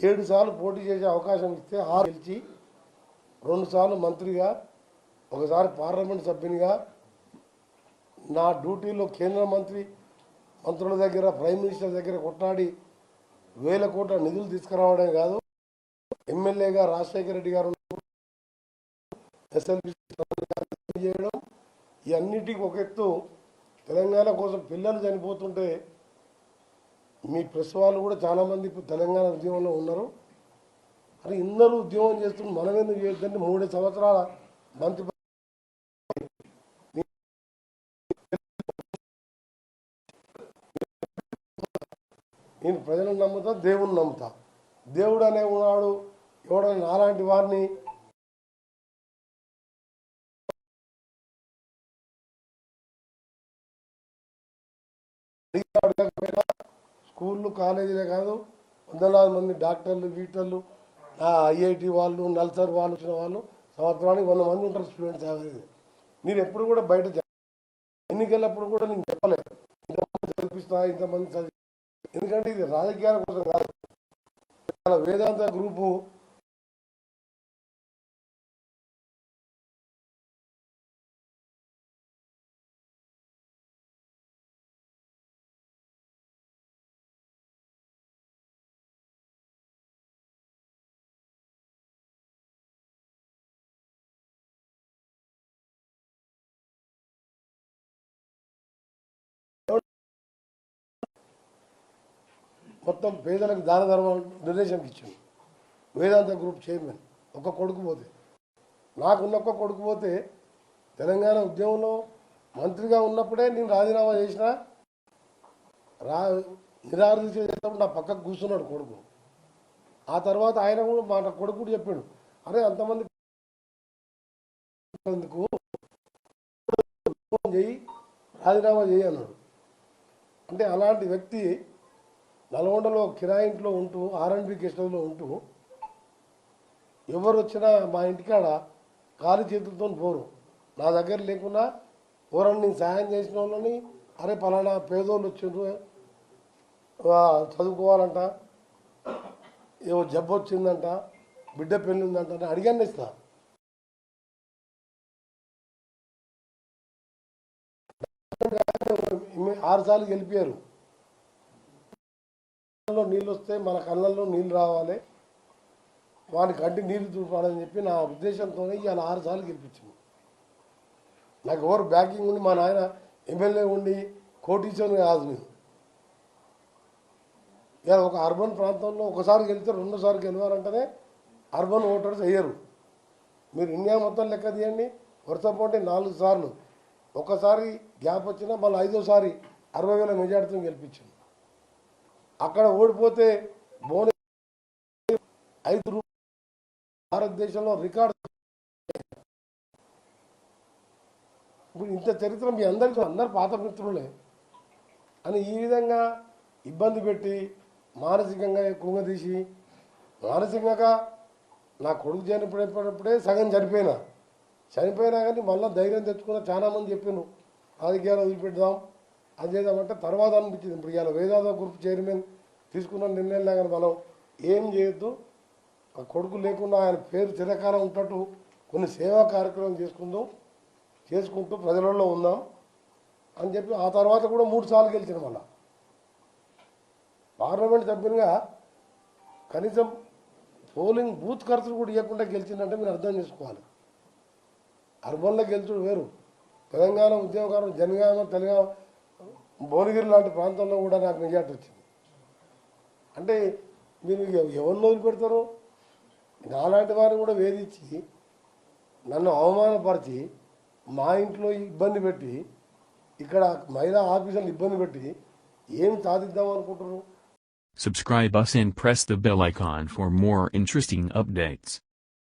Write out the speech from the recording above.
7 సార్లు పోటీ చేసే అవకాశం ఇస్తే 6 గెలిచి 2 సార్లు మంత్రిగా ఒకసారి పార్లమెంట్ సభ్యునిగా నా డ్యూటీలో కేంద్ర మంత్రుల దగ్గర ప్రైమ్ మినిస్టర్ దగ్గర కొట్లాడి వేల కోట్ల నిధులు తీసుకురావడం కాదు, ఎమ్మెల్యేగా రాజశేఖర రెడ్డి గారు ఎస్ఎల్బి చేయడం, ఈ అన్నిటికీ ఒక ఎత్తు తెలంగాణ కోసం పిల్లలు చనిపోతుంటే మీ ప్రెస్ వాళ్ళు కూడా చాలామంది ఇప్పుడు తెలంగాణ ఉద్యమంలో ఉన్నారు. అని అందరూ ఉద్యమం చేస్తున్నారు, మనం ఎందుకు చేయొద్దంటే 3 సంవత్సరాల మంత్రి నేను ప్రజలను నమ్ముతా, దేవుని నమ్ముతా. దేవుడు అనే ఉన్నాడు, ఎవడన్నా నాలాంటి వారిని స్కూళ్ళు కాలేజీలే కాదు, వందలాది మంది డాక్టర్లు వీటర్లు ఐఐటి వాళ్ళు నల్సర్ వాళ్ళు వచ్చిన వాళ్ళు సంవత్సరానికి 100 మంది ఉంటారు స్టూడెంట్స్ యావరేజ్. నేను ఎప్పుడు కూడా బయట ఎన్నికలప్పుడు కూడా నేను చెప్పలేదు ఇంతమంది చదివిస్తా ఇంతమంది చదివి, ఎందుకంటే ఇది రాజకీయాల కోసం కాదు. వేదాంత గ్రూపు మొత్తం పేదలకు దాన ధర్మాలు డొనేషన్కి ఇచ్చింది. వేదాంత గ్రూప్ చైర్మన్ ఒక కొడుకు పోతే, నాకున్న ఒక్క కొడుకు పోతే తెలంగాణ ఉద్యమంలో మంత్రిగా ఉన్నప్పుడే నేను రాజీనామా చేసిన నిరాదీక్ష చేసినప్పుడు నా పక్కకు కూర్చున్నాడు కొడుకు. ఆ తర్వాత ఆయన కూడా మా కొడుకు కూడా చెప్పాడు, అరే అంతమంది చేయి రాజీనామా చేయి అన్నాడు. అంటే అలాంటి వ్యక్తి నల్గొండలో కిరాయి ఇంట్లో ఉంటూ R&B గెస్ట్ హౌస్లో ఉంటూ ఎవరు వచ్చినా మా ఇంటికాడ ఖాళీ చేతులతో పోరు. నా దగ్గర లేకున్నా ఎవరన్నా నేను సాయం చేసిన వాళ్ళని, అరే పలానా పేదోళ్ళు వచ్చిండ్రు చదువుకోవాలంట, ఏవో జబ్బు వచ్చిందంట, బిడ్డ పెళ్ళి ఉందంట అడిగాను ఇస్తా. 6 సార్లు గెలిపారు. నీళ్ళు వస్తే మన కళ్ళల్లో నీళ్ళు రావాలి, వాని కంటి నీళ్లు చూపాలని చెప్పి నా ఉద్దేశంతోనే ఇవాళ 6 సార్లు గెలిపించింది. నాకు ఎవరు బ్యాకింగ్ ఉండి, మా నాయన ఎమ్మెల్యే ఉండి కోటీశ్వరుని కాదు. నేను ఇవాళ ఒక అర్బన్ ప్రాంతంలో ఒకసారి గెలిస్తే 2 సార్లు గెలవాలంటేనే అర్బన్ ఓటర్స్ అయ్యారు. మీరు ఇండియా మొత్తం లెక్క తీయండి, వరుస పోటీ 4 సార్లు, ఒకసారి గ్యాప్ వచ్చినా మళ్ళీ 5వసారి 60,000 మెజార్టీతో గెలిపించింది. అక్కడ ఓడిపోతే బోనస్ 5 రూపాయలు భారతదేశంలో రికార్డు. ఇప్పుడు ఇంత చరిత్ర మీ అందరు పాత మిత్రులే అని ఈ విధంగా ఇబ్బంది పెట్టి మానసికంగా కుంగదీసి, మానసికంగా నా కొడుకు చనిపోయినప్పుడే సగం చనిపోయినా కానీ మళ్ళీ ధైర్యం తెచ్చుకున్న చాలామంది చెప్పాను రాజకీయాలు వదిలిపెడదాం అది చేద్దామంటే తర్వాత అనిపించింది. ఇప్పుడు ఇవాళ వేదాంత గ్రూప్ చైర్మన్ తీసుకున్న నిర్ణయం కానీ మనం ఏం చేయొద్దు, ఆ కొడుకు లేకుండా ఆయన పేరు చిరకాలం ఉంటట్టు కొన్ని సేవా కార్యక్రమం చేసుకుంటూ ప్రజలలో ఉందాం అని చెప్పి ఆ తర్వాత కూడా 3 సార్లు గెలిచిన. మళ్ళా పార్లమెంట్ సభ్యునిగా కనీసం పోలింగ్ బూత్ ఖర్చులు కూడా ఇవ్వకుండా గెలిచిందంటే మీరు అర్థం చేసుకోవాలి. అర్బన్లో గెలుచుడు వేరు, తెలంగాణ ఉద్యమకారం జనగామ తెలంగాణ భువనగిరి లాంటి ప్రాంతంలో కూడా నాకు మెజార్టీ వచ్చింది. అంటే మీరు ఎవరిని వదిలిపెడతారు? నాలాంటి వారిని కూడా వేధించి నన్ను అవమానపరిచి మా ఇంట్లో ఇబ్బంది పెట్టి ఇక్కడ మహిళా ఆఫీసర్లు ఇబ్బంది పెట్టి ఏం సాధిద్దాం అనుకుంటున్నారు? Subscribe us and press the bell icon for more interesting updates.